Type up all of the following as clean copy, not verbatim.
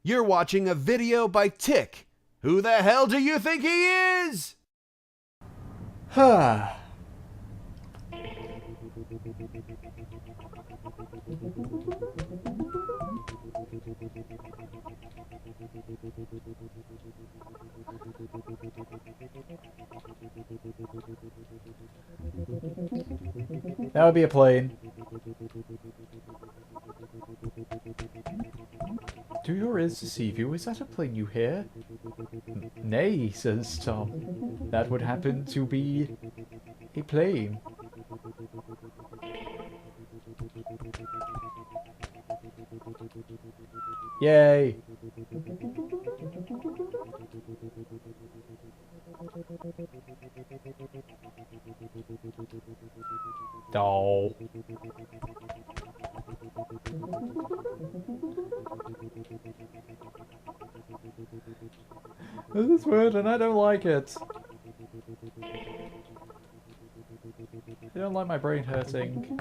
You're watching a video by Tick. Who the hell do you think he is? Huh. That would be a plane. Do your ears deceive you? Is that a plane you hear? Nay, says Tom. That would happen to be a plane. Yay! Oh. This is weird and I don't like it. I don't like my brain hurting.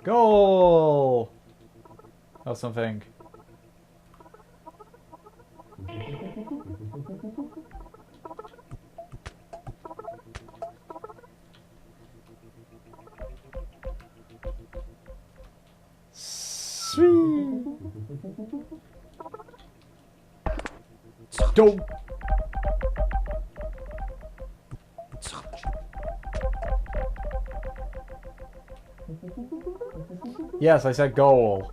Goal! Or something. Sweet. Don't. Yes, I said goal.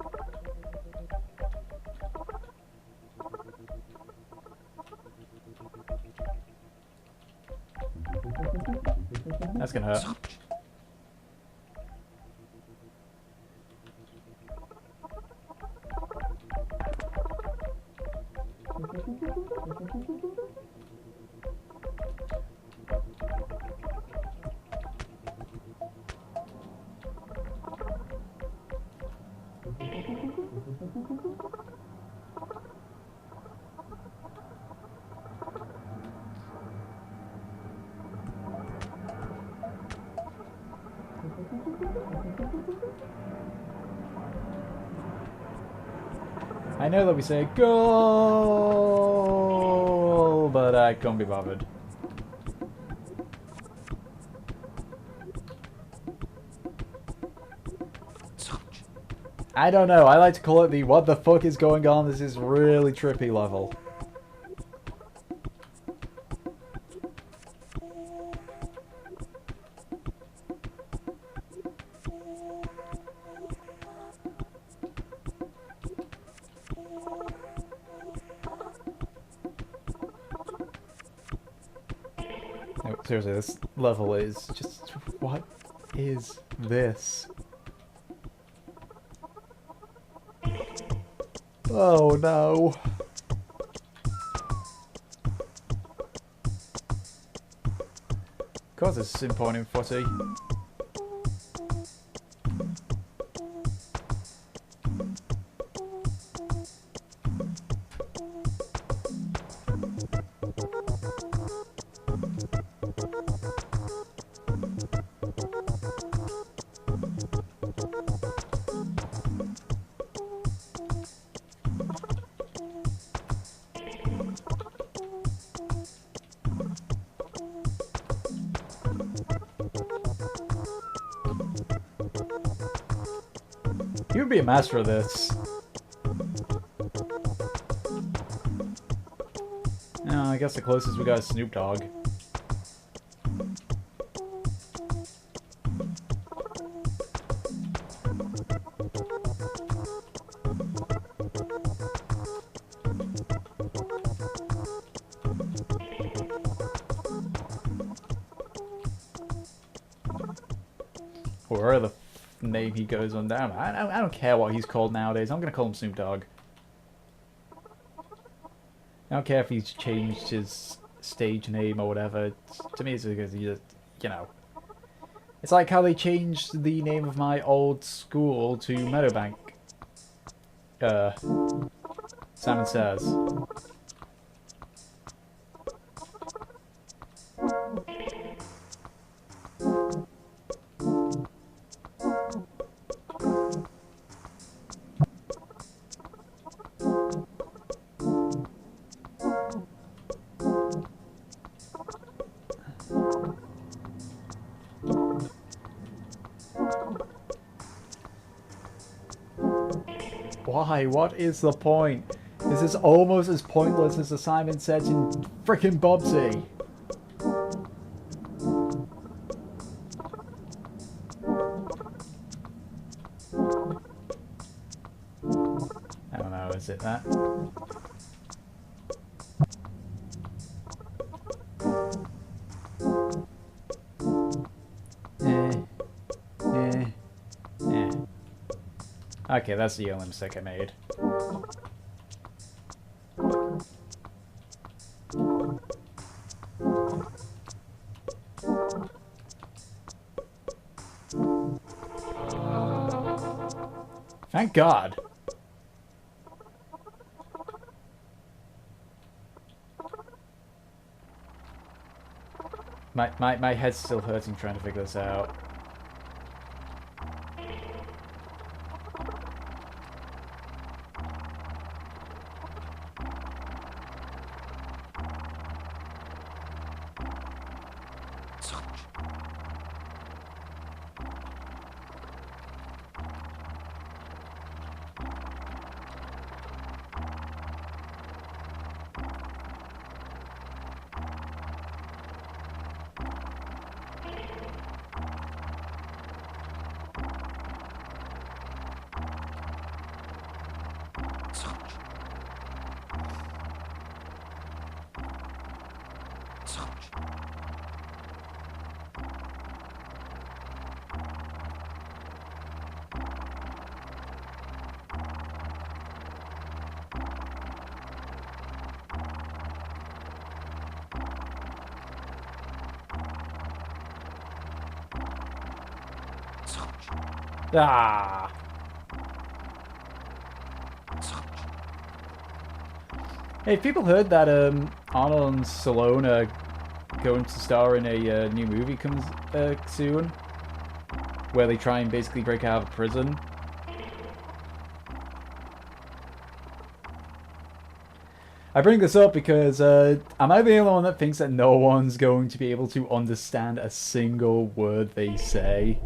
That's gonna hurt. I know that we say goal, but I can't be bothered. I don't know, I like to call it the what the fuck is going on, this is really trippy level. No, seriously, this level is just... what is this? Oh no. Of course it's important footy. You would be a master of this. No, I guess the closest we got is Snoop Dogg. Or the name he goes on down. I don't care what he's called nowadays. I'm gonna call him Snoop Dogg. I don't care if he's changed his stage name or whatever. To me, it's because he just, you know. It's like how they changed the name of my old school to Meadowbank. Simon Says. Why? What is the point? This is almost as pointless as the Simon Says in frickin' Bobsy. I don't know, is it that? Okay, that's the only mistake I made. Thank God. My head's still hurting trying to figure this out. Ah. Hey, people heard that Arnold and Stallone are going to star in a new movie comes soon, where they try and basically break out of prison. I bring this up because am I the only one that thinks that no one's going to be able to understand a single word they say?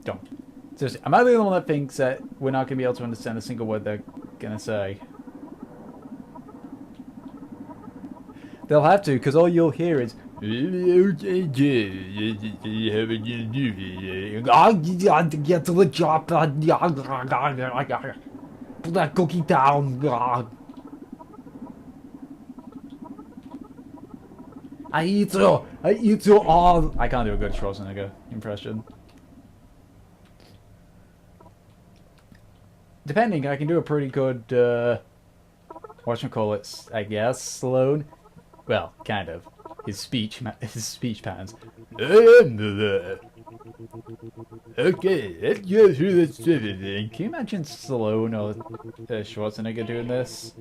Don't. Seriously, am I the only one that thinks that we're not going to be able to understand a single word they're going to say? They'll have to, because all you'll hear is... Put that cookie down. I eat you all. I can't do a good Schwarzenegger impression. Depending, I can do a pretty good, whatchamacallit, I guess, Stallone. Well, kind of. His speech patterns. Okay, let's go through this trivia thing. Can you imagine Stallone or Schwarzenegger doing this?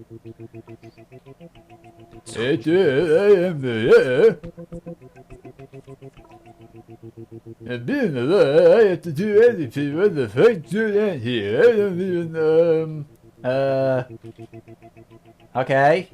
And being alive, I have to do anything. What the fuck do that here? I don't even, okay.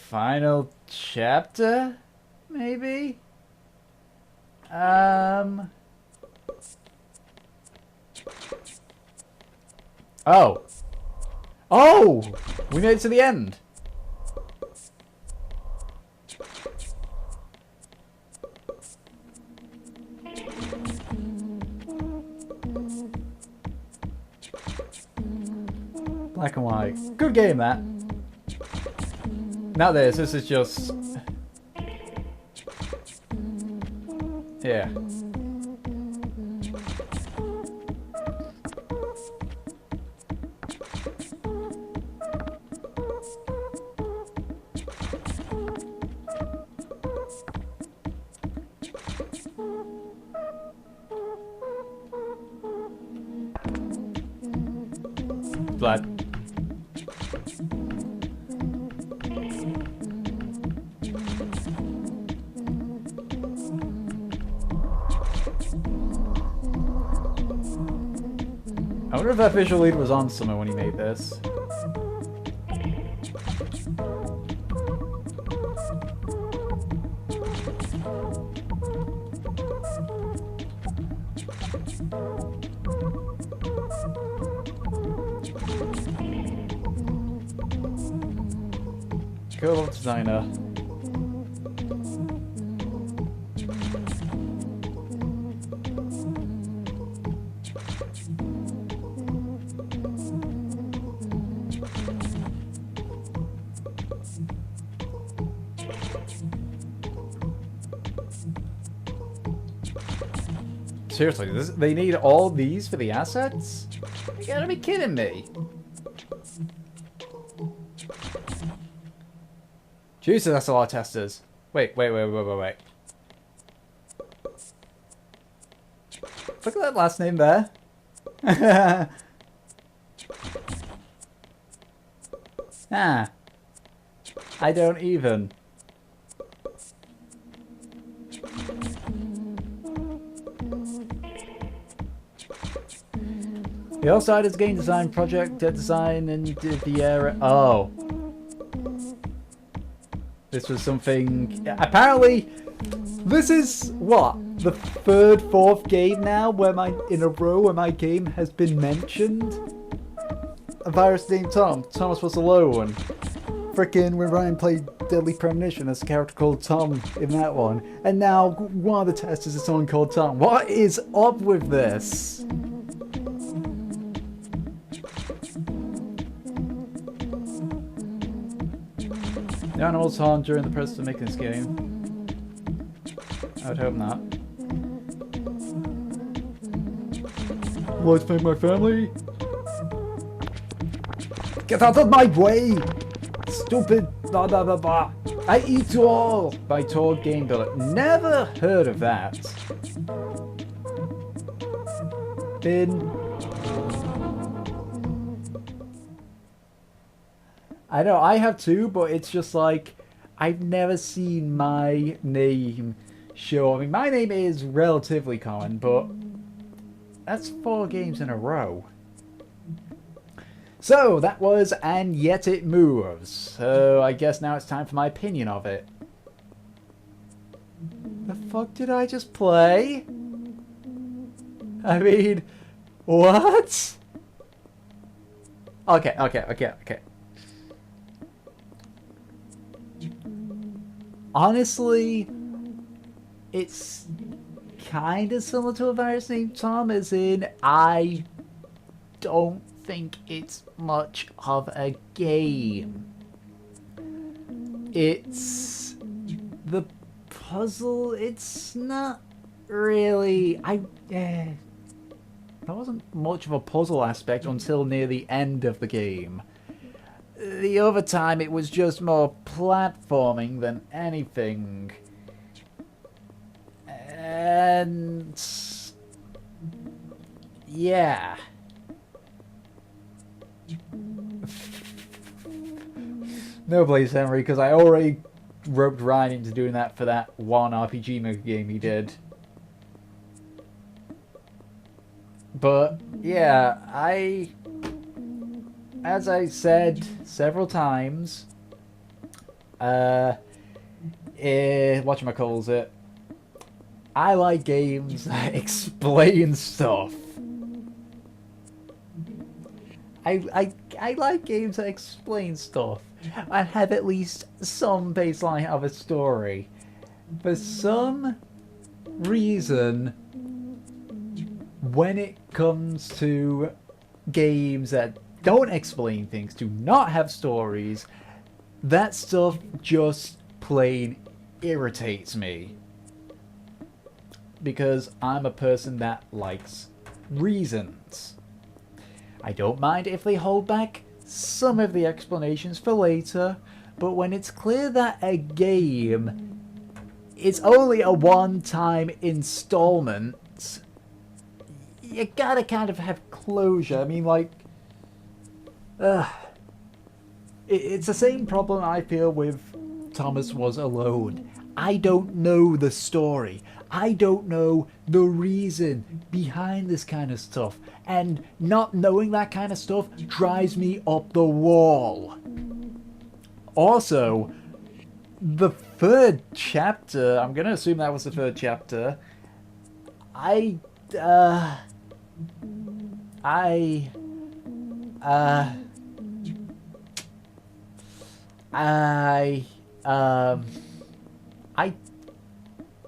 Final chapter, maybe? Oh! Oh! We made it to the end! Black and white. Good game, that. Not this. This is just... Yeah. Blood. I wonder if that visual lead was on somewhere when he made this. Cool designer. Seriously, they need all these for the assets? You gotta be kidding me. Jesus, that's a lot of testers. Wait. Look at that last name there. Ah. I don't even. He also started his game design project, design, and did the era. Oh. This was something... Apparently, this is, what? The third, fourth game now in a row where my game has been mentioned? A virus named Tom. Thomas was a low one. Frickin' when Ryan played Deadly Premonition, there's a character called Tom in that one. And now one of the testers is someone called Tom. What is up with this? No one was harmed during the process of making this game. I would hope not. Let's make my family. Get out of my way! Stupid blah blah blah blah. I eat you all! By Toad Game Builder. Never heard of that. I know, I have too, but it's just like, I've never seen my name show. I mean, my name is relatively common, but that's 4 games in a row. So, that was And Yet It Moves. So, I guess now it's time for my opinion of it. The fuck did I just play? I mean, what? Okay. Honestly, it's kind of similar to a virus named Tom, as in, I don't think it's much of a game. It's the puzzle, it's not really... there wasn't much of a puzzle aspect until near the end of the game. The other time it was just more platforming than anything. And... yeah. No, please, Henry, because I already roped Ryan into doing that for that one RPG Maker game he did. But, yeah, as I said several times, whatchamacallit, I like games that explain stuff. I like games that explain stuff and have at least some baseline of a story. For some reason, when it comes to games that don't explain things, do not have stories, that stuff just plain irritates me. Because I'm a person that likes reasons. I don't mind if they hold back some of the explanations for later, but when it's clear that a game is only a one-time installment, you gotta kind of have closure. I mean, like, it's the same problem I feel with Thomas Was Alone. I don't know the story. I don't know the reason behind this kind of stuff. And not knowing that kind of stuff drives me up the wall. Also, the third chapter, I'm going to assume that was the third chapter, I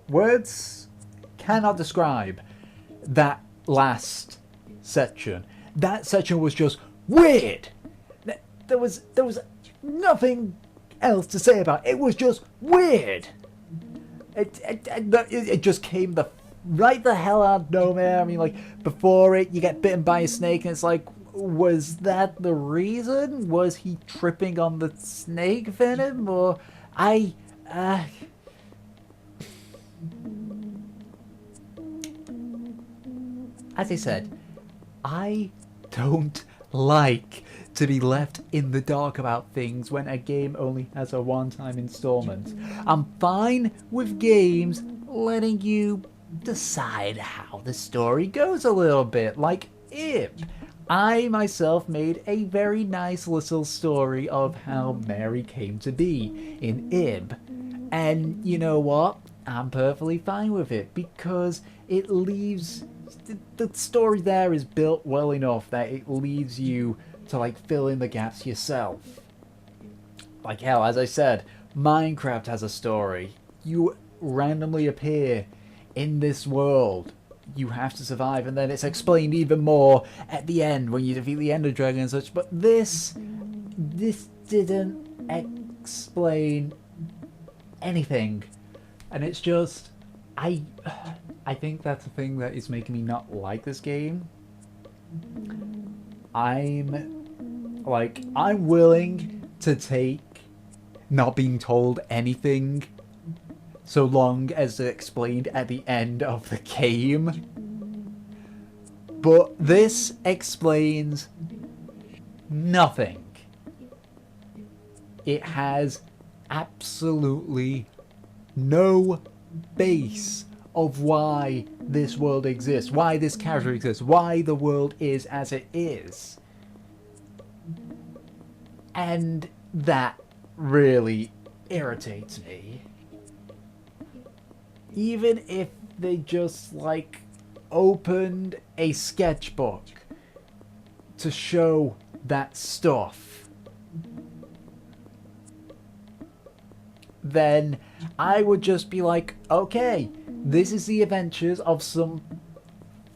words cannot describe that last section. That section was just weird. There was nothing else to say about it. It was just weird. It just came right the hell out of nowhere. I mean, like, before it, you get bitten by a snake, and it's like, was that the reason? Was he tripping on the snake venom? Or as I said, I don't like to be left in the dark about things when a game only has a one-time installment. I'm fine with games letting you decide how the story goes a little bit, like Ib. I myself made a very nice little story of how Mary came to be in Ib. And you know what? I'm perfectly fine with it because it leaves... The story there is built well enough that it leaves you to, like, fill in the gaps yourself. Like, hell, as I said, Minecraft has a story. You randomly appear in this world. You have to survive, and then it's explained even more at the end when you defeat the Ender Dragon and such. But this didn't explain anything, and it's just I think that's the thing that is making me not like this game. I'm willing to take not being told anything so long as it's explained at the end of the game. But this explains nothing. It has absolutely no base of why this world exists, why this character exists, why the world is as it is. And that really irritates me. Even if they just, like, opened a sketchbook to show that stuff, then I would just be like, okay, this is the adventures of some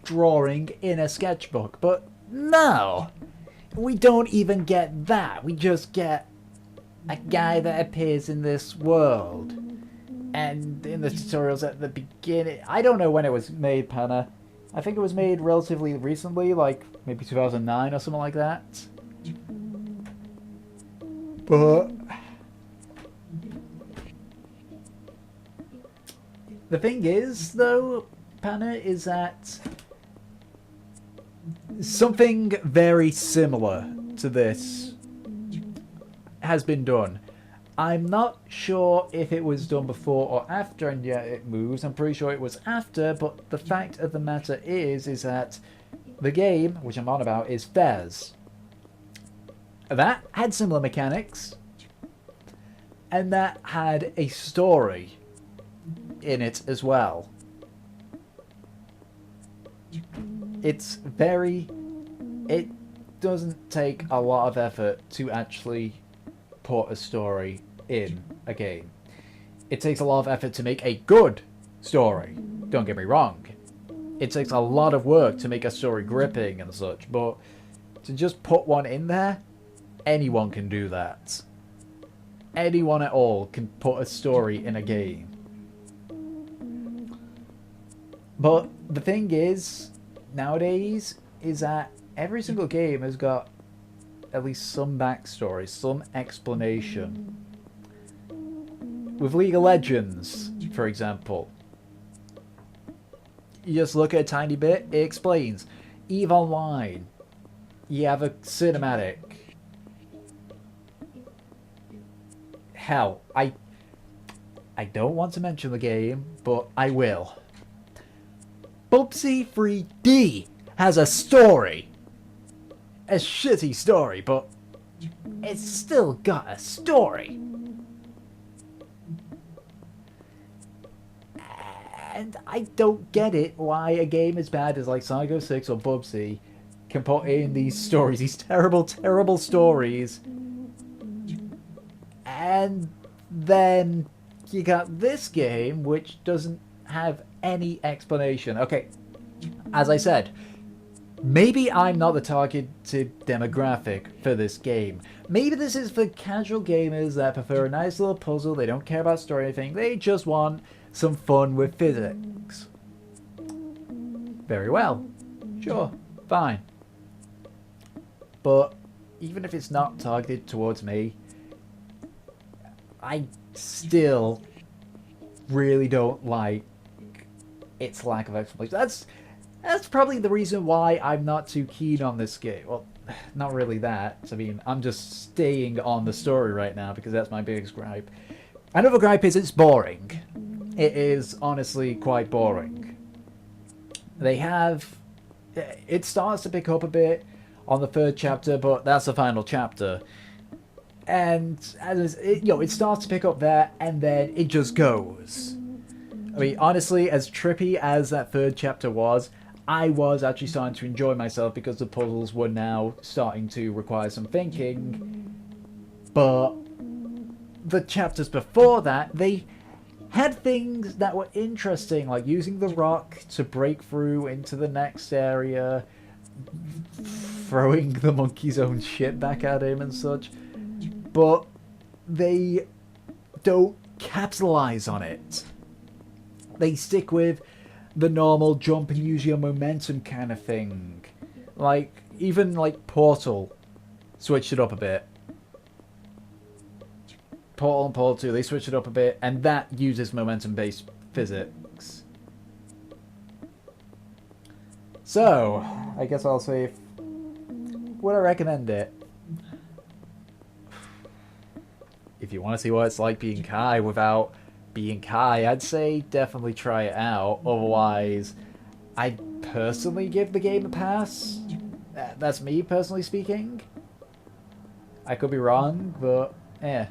drawing in a sketchbook. But no, we don't even get that. We just get a guy that appears in this world. And in the tutorials at the beginning, I don't know when it was made, Panna. I think it was made relatively recently, like maybe 2009 or something like that. But the thing is, though, Panna, is that something very similar to this has been done. I'm not sure if it was done before or after And Yet It Moves. I'm pretty sure it was after, but the fact of the matter is that the game, which I'm on about, is Fez. That had similar mechanics, and that had a story in it as well. It doesn't take a lot of effort to actually put a story in a game. It takes a lot of effort to make a good story, don't get me wrong. It takes a lot of work to make a story gripping and such, but to just put one in there, anyone can do that. Anyone at all can put a story in a game. But the thing is, nowadays, is that every single game has got at least some backstory, some explanation. With League of Legends, for example, you just look at a tiny bit, it explains. EVE Online, you have a cinematic. Hell, I don't want to mention the game, but I will. Bubsy 3D has a story. A shitty story, but it's still got a story. And I don't get it why a game as bad as like Psycho 6 or Bubsy can put in these stories, these terrible, terrible stories. And then you got this game which doesn't have any explanation. Okay, as I said, maybe I'm not the targeted demographic for this game. Maybe this is for casual gamers that prefer a nice little puzzle, they don't care about story or anything, they just want some fun with physics. Very well. Sure, fine. But even if it's not targeted towards me, I still really don't like its lack of explanation. That's probably the reason why I'm not too keen on this game. Well, not really that. I mean, I'm just staying on the story right now because that's my biggest gripe. Another gripe is it's boring. It is honestly quite boring. It starts to pick up a bit on the third chapter, but that's the final chapter. And it starts to pick up there, and then it just goes. I mean, honestly, as trippy as that third chapter was, I was actually starting to enjoy myself because the puzzles were now starting to require some thinking. But the chapters before that, they had things that were interesting, like using the rock to break through into the next area, throwing the monkey's own shit back at him and such. But they don't capitalize on it. They stick with the normal jump and use your momentum kind of thing. Like, even like Portal switched it up a bit. Portal and Portal 2, they switched it up a bit, and that uses momentum-based physics. So, I guess I'll say, would I recommend it? If you want to see what it's like being Kai without being Kai, I'd say definitely try it out. Otherwise, I'd personally give the game a pass. That's me personally speaking. I could be wrong, but yeah.